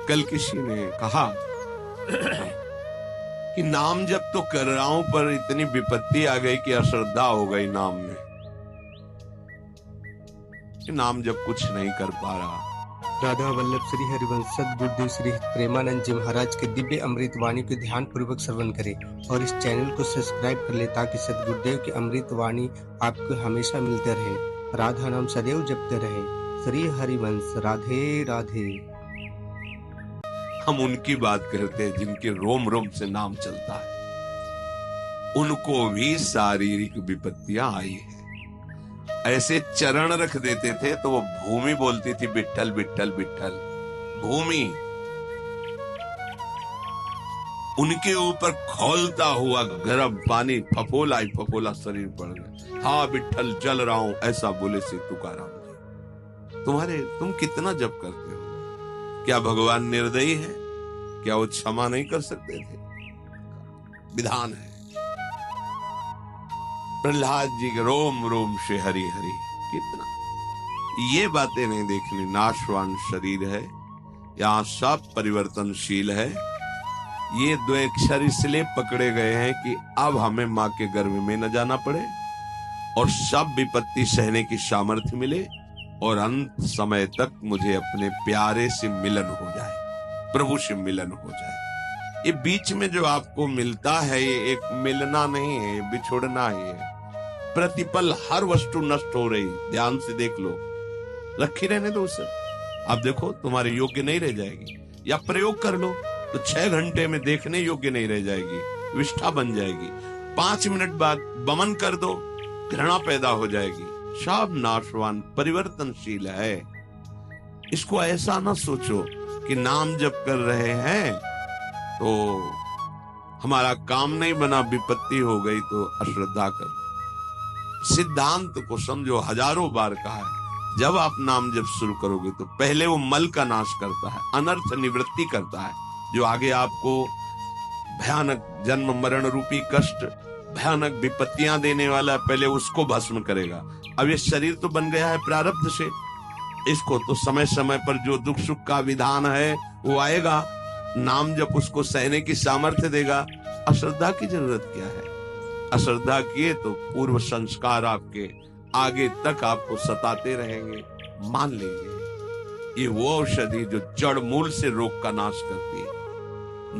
कल किसी ने कहा कि नाम जप तो कर रहा हूं पर इतनी विपत्ति आ गई कि अश्रद्धा हो गई नाम में, कि नाम जप कुछ नहीं कर पा रहा। राधा वल्लभ श्री हरिवंश सद्गुरुदेव श्री प्रेमानंद जी महाराज के दिव्य अमृत वाणी को ध्यान पूर्वक श्रवण करें और इस चैनल को सब्सक्राइब कर ले ताकि सद्गुरुदेव की अमृत वाणी आपको हमेशा मिलते रहे। राधा नाम सदैव जपते रहे। श्री हरिवंश राधे राधे। हम उनकी बात करते हैं जिनके रोम रोम से नाम चलता है, उनको भी शारीरिक विपत्तियां आई है। ऐसे चरण रख देते थे तो वो भूमि बोलती थी विट्ठल विट्ठल विट्ठल। भूमि उनके ऊपर खौलता हुआ गर्म पानी फफोला ही फफोला शरीर पड़ गया। हाँ विट्ठल जल रहा हूं, ऐसा बोले से तुकाराम जी। तुम कितना जप करते हो? क्या भगवान निर्दयी है? क्या वो क्षमा नहीं कर सकते थे? विधान है। प्रहलाद जी के रोम रोम से हरि हरि। कितना ये बातें नहीं देखनी। नाशवान शरीर है, यहाँ सब परिवर्तनशील है। ये दो अक्षर इसलिए पकड़े गए हैं कि अब हमें माँ के गर्भ में न जाना पड़े और सब विपत्ति सहने की सामर्थ्य मिले और अंत समय तक मुझे अपने प्यारे से मिलन हो जाए, प्रभु से मिलन हो जाए। ये बीच में जो आपको मिलता है ये एक मिलना नहीं है, बिछोड़ना ही है। प्रतिपल हर वस्तु नष्ट हो रही, ध्यान से देख लो। रखी रहने दो उसे। आप देखो तुम्हारे योग्य नहीं रह जाएगी, या प्रयोग कर लो तो 6 घंटे में देखने योग्य नहीं रह जाएगी, विष्ठा बन जाएगी। 5 मिनट बाद बमन कर दो, घृणा पैदा हो जाएगी। सब नाशवान परिवर्तनशील है। इसको ऐसा ना सोचो कि नाम जप कर रहे हैं तो हमारा काम नहीं बना, विपत्ति हो गई तो अश्रद्धा कर। सिद्धांत को समझो, हजारों बार कहा है। जब आप नाम जप शुरू करोगे तो पहले वो मल का नाश करता है, अनर्थ निवृत्ति करता है, जो आगे आपको भयानक जन्म मरण रूपी कष्ट, भयानक विपत्तियां देने वाला, पहले उसको भस्म करेगा। अब ये शरीर तो बन गया है प्रारब्ध से, इसको तो समय समय पर जो दुख सुख का विधान है वो आएगा। नाम जप उसको सहने की सामर्थ्य देगा। अश्रद्धा की जरूरत क्या है? अश्रद्धा किए तो पूर्व संस्कार आपके आगे तक आपको सताते रहेंगे। मान लीजिए ये वो औषधि जो जड़ मूल से रोग का नाश करती है।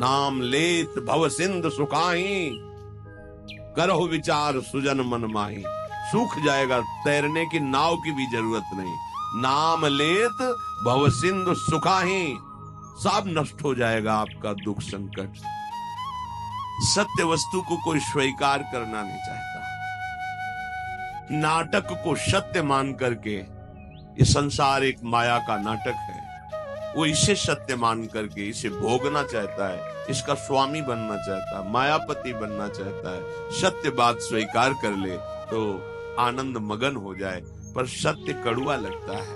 नाम लेत भव सिंधु सुखाही, करहो विचार सुजन मन माही। सूख जाएगा, तैरने की नाव की भी जरूरत नहीं। नाम लेत भव सिंधु सुखाही, सब नष्ट हो जाएगा आपका दुख संकट। सत्य वस्तु को कोई स्वीकार करना नहीं चाहता। नाटक को सत्य मान करके, ये संसार एक माया का नाटक है, वो इसे सत्य मान करके इसे भोगना चाहता है, इसका स्वामी बनना चाहता है, मायापति बनना चाहता है। सत्य बात स्वीकार कर ले तो आनंद मगन हो जाए, पर सत्य कड़ुआ लगता है।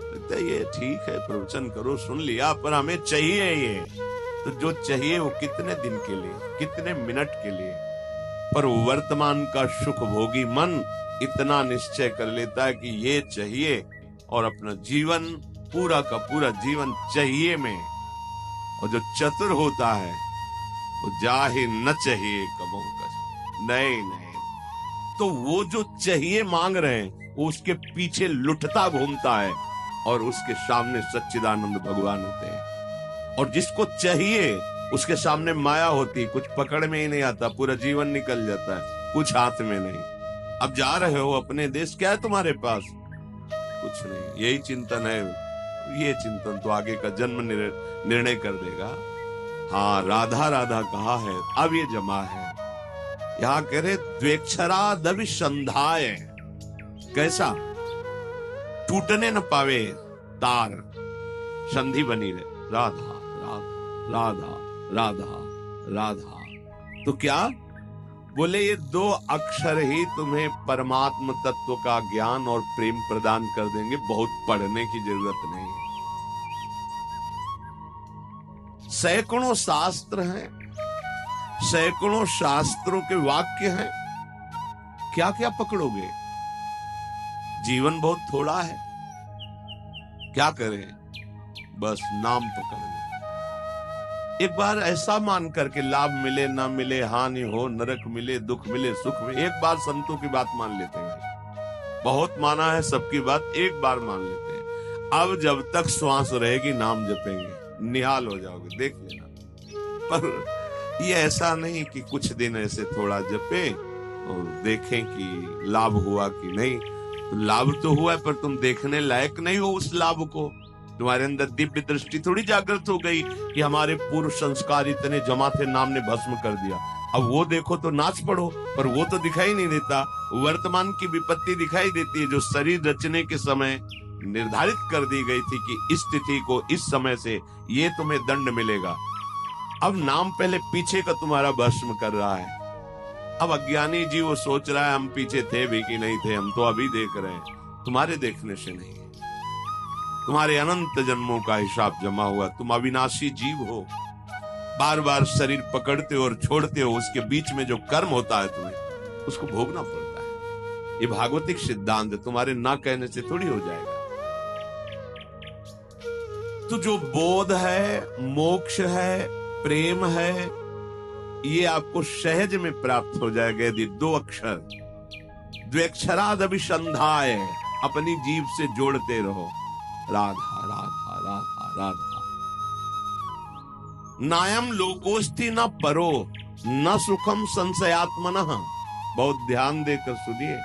लगता है ये ठीक है, प्रवचन करो, सुन लिया, पर हमें चाहिए ये। तो जो चाहिए वो कितने दिन के लिए, कितने मिनट के लिए, पर वर्तमान का सुख भोगी मन इतना निश्चय कर लेता है कि ये चाहिए और अपना जीवन पूरा का पूरा जीवन चाहिए में। और जो चतुर होता है वो जाहे न चाहिए कबो कर, नहीं नहीं, तो वो जो चाहिए मांग रहे हैं वो उसके पीछे लुटता घूमता है और उसके सामने सच्चिदानंद भगवान होते हैं। और जिसको चाहिए उसके सामने माया होती, कुछ पकड़ में ही नहीं आता, पूरा जीवन निकल जाता है, कुछ हाथ में नहीं। अब जा रहे हो अपने देश, क्या है तुम्हारे पास? कुछ नहीं। यही चिंतन है, ये चिंतन तो आगे का जन्म निर्णय कर देगा। हाँ, राधा राधा कहा है, अब ये जमा है। यहाँ कह रहे द्वेक्षरा दविसंधाय, कैसा? टूटने न पावे तार, संधि बनी रहे। राधा राधा राधा राधा। तो क्या बोले? ये 2 अक्षर ही तुम्हें परमात्म तत्व का ज्ञान और प्रेम प्रदान कर देंगे, बहुत पढ़ने की जरूरत नहीं। सैकड़ों शास्त्र हैं, सैकड़ों शास्त्रों के वाक्य हैं, क्या क्या पकड़ोगे? जीवन बहुत थोड़ा है, क्या करें? बस नाम पकड़ लो। एक बार ऐसा मान करके, लाभ मिले ना मिले, हानि हो, नरक मिले, दुख मिले, सुख मिले, एक बार संतों की बात मान लेते हैं। बहुत माना है सबकी बात, एक बार मान लेते हैं। अब जब तक श्वास रहेगी नाम जपेंगे, निहाल हो जाओगे, देख लेना। पर ये ऐसा नहीं कि कुछ दिन ऐसे थोड़ा जपे और देखें कि लाभ हुआ कि नहीं। तो लाभ तो हुआ है, पर तुम देखने लायक नहीं हो उस लाभ को। तुम्हारे अंदर दिव्य दृष्टि थोड़ी जागृत हो गई कि हमारे पूर्व संस्कार इतने जमा थे, नाम ने भस्म कर दिया। अब वो देखो तो नाच पड़ो, पर वो तो दिखाई नहीं देता। वर्तमान की विपत्ति दिखाई देती है, जो शरीर रचने के समय निर्धारित कर दी गई थी कि इस तिथि को, इस समय से ये तुम्हें दंड मिलेगा। अब नाम पहले पीछे का तुम्हारा भस्म कर रहा है। अब अज्ञानी जी वो सोच रहा है हम पीछे थे भी कि नहीं थे, हम तो अभी देख रहे हैं। तुम्हारे देखने से नहीं, तुम्हारे अनंत जन्मों का हिसाब जमा हुआ। तुम अविनाशी जीव हो, बार बार शरीर पकड़ते हो और छोड़ते हो। उसके बीच में जो कर्म होता है तुम्हें उसको भोगना पड़ता है। ये भागवतिक सिद्धांत है, तुम्हारे ना कहने से थोड़ी हो जाएगा। तो जो बोध है, मोक्ष है, प्रेम है, ये आपको सहज में प्राप्त हो जाएगा यदि दो अक्षर, द्व्यक्षराद अभिसंधाय, अपनी जीभ से जोड़ते रहो। राधा राधा राधा राधा। नायम लोकोस्ति न परो न सुखम संशयात्मनः। बहुत ध्यान देकर सुनिए।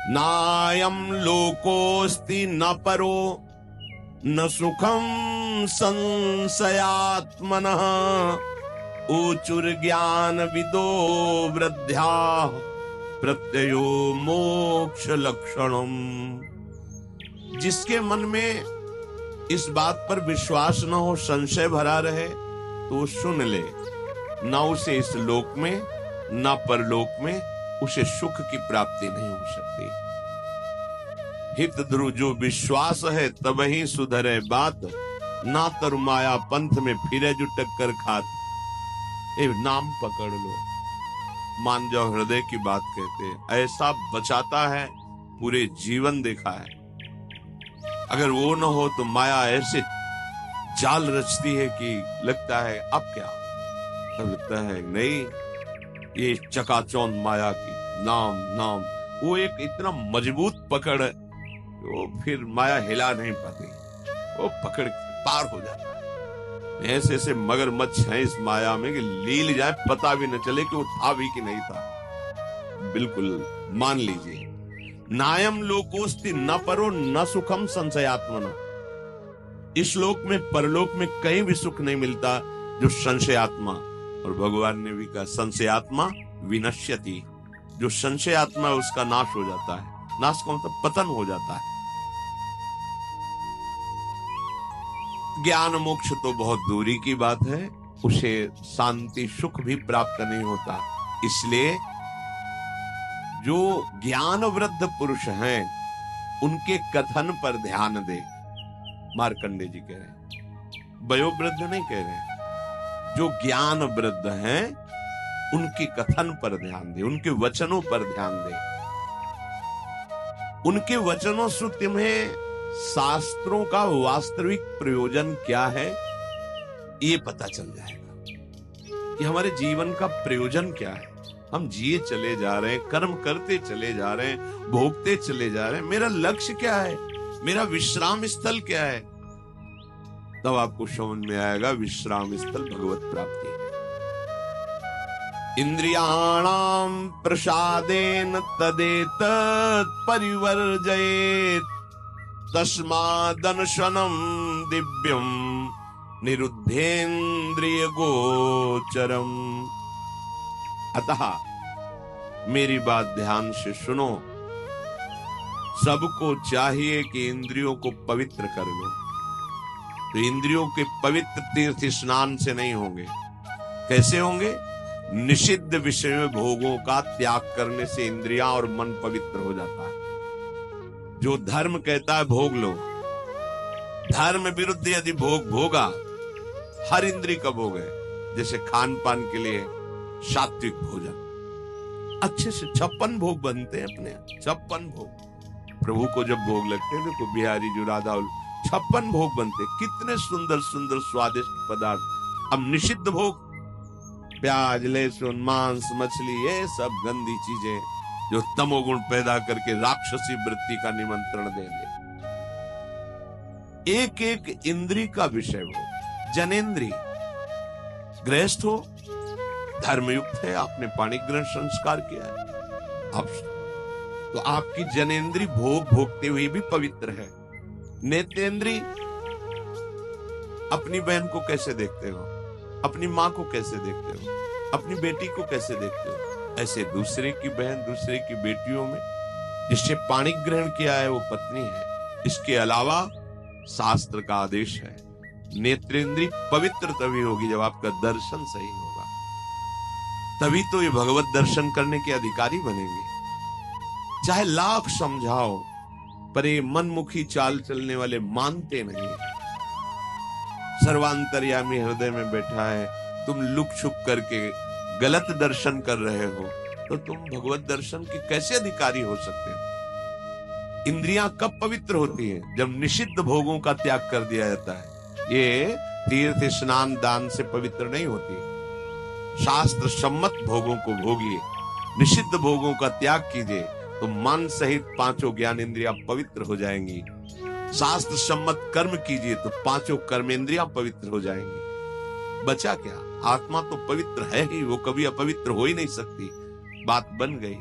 नायम लोकोस्ति न परो न सुखम संशयात्मनः। ऊचुर ज्ञान विदो वृद्ध्या प्रत्ययो मोक्ष लक्षणम। जिसके मन में इस बात पर विश्वास न हो, संशय भरा रहे, तो सुन ले, ना उसे इस लोक में ना परलोक में उसे सुख की प्राप्ति नहीं हो सकती। हित ध्रुव जो विश्वास है तब ही सुधरे बात, ना तरु माया पंथ में फिरे जो टक्कर खात। ए नाम पकड़ लो, मान जाओ, हृदय की बात कहते हैं। ऐसा बचाता है, पूरे जीवन देखा है। अगर वो न हो तो माया ऐसे जाल रचती है कि लगता है अब क्या, तब लगता है नहीं, ये चकाचौंध माया की नाम नाम, वो एक इतना मजबूत पकड़, वो फिर माया हिला नहीं पाती, वो पकड़ पार हो जाता है। ऐसे ऐसे मगरमच्छ हैं इस माया में कि लील जाए पता भी न चले कि वो था भी कि नहीं था। बिल्कुल मान लीजिए। नायम लोकोस्ति न परो न सुखम संशयात्मना। इस लोक में परलोक में कहीं भी सुख नहीं मिलता जो संशयात्मा। और भगवान ने भी कहा संशयात्मा विनश्यति। जो संशयात्मा है उसका नाश हो जाता है। नाश का मतलब पतन हो जाता है। ज्ञान मोक्ष तो बहुत दूरी की बात है, उसे शांति सुख भी प्राप्त नहीं होता। इसलिए जो ज्ञान वृद्ध पुरुष हैं उनके कथन पर ध्यान दे। मार्कंडे जी कह रहे हैं, वयोवृद्ध नहीं कह रहे हैं। जो ज्ञान वृद्ध हैं उनके कथन पर ध्यान दे, उनके वचनों पर ध्यान दे। उनके वचनों से तुम्हें शास्त्रों का वास्तविक प्रयोजन क्या है ये पता चल जाएगा कि हमारे जीवन का प्रयोजन क्या है। हम जिए चले जा रहे हैं, कर्म करते चले जा रहे हैं, भोगते चले जा रहे हैं, मेरा लक्ष्य क्या है, मेरा विश्राम स्थल क्या है। तब आपको समझ में आएगा विश्राम स्थल भगवत प्राप्ति है। इंद्रियाणाम प्रसादेन तदेतत् परिवर्जयेत् तस्मादनशनं दिव्यम निरुद्धेन्द्रिय गोचरम। अतः मेरी बात ध्यान से सुनो। सबको चाहिए कि इंद्रियों को पवित्र कर लो। तो इंद्रियों के पवित्र तीर्थ स्नान से नहीं होंगे। कैसे होंगे? निषिद्ध विषय भोगों का त्याग करने से इंद्रियां और मन पवित्र हो जाता है। जो धर्म कहता है भोग लो, धर्म विरुद्ध यदि भोग भोगा, हर इंद्रिय का भोग है। जैसे खान पान के लिए सात्विक भोजन, अच्छे से 56 भोग बनते हैं अपने, 56 भोग प्रभु को जब भोग लगते हैं। देखो बिहारी जो राधा 56 भोग बनते, कितने सुंदर सुंदर स्वादिष्ट पदार्थ अब निषिद्ध भोग, प्याज, लहसुन, मांस, मछली, ये सब गंदी चीजें जो तमोगुण पैदा करके राक्षसी वृत्ति का निमंत्रण दे दे। एक एक इंद्री का विषय हो, जनेन्द्री, गृहस्थ हो, धर्मयुक्त है, आपने पाणी ग्रहण संस्कार किया है, आप तो आपकी जनेन्द्री भोग भोगते हुए भी पवित्र है। नेत्रेंद्री, अपनी बहन को कैसे देखते हो, अपनी मां को कैसे देखते हो, अपनी बेटी को कैसे देखते हो, ऐसे दूसरे की बहन, दूसरे की बेटियों में जिससे पाणी ग्रहण किया है वो पत्नी है। इसके अलावा शास्त्र का आदेश है, नेत्रेंद्री पवित्र तभी होगी जब आपका दर्शन सही होगा, तभी तो ये भगवत दर्शन करने के अधिकारी बनेंगे। चाहे लाख समझाओ पर ये मनमुखी चाल चलने वाले मानते नहीं। सर्वांतर्यामी हृदय में बैठा है, तुम लुक छुप करके गलत दर्शन कर रहे हो तो तुम भगवत दर्शन के कैसे अधिकारी हो सकते हो? इंद्रियां कब पवित्र होती हैं? जब निषिद्ध भोगों का त्याग कर दिया जाता है। ये तीर्थ स्नान दान से पवित्र नहीं होती। शास्त्र सम्मत भोगों को भोगिए, निषिद्ध भोगों का त्याग कीजिए तो मन सहित पांचों ज्ञान इंद्रियां पवित्र हो जाएंगी। शास्त्र सम्मत कर्म कीजिए तो पांचों कर्मेंद्रियां पवित्र हो जाएंगी। बचा क्या? आत्मा तो पवित्र है ही, वो कभी अपवित्र हो ही नहीं सकती। बात बन गई।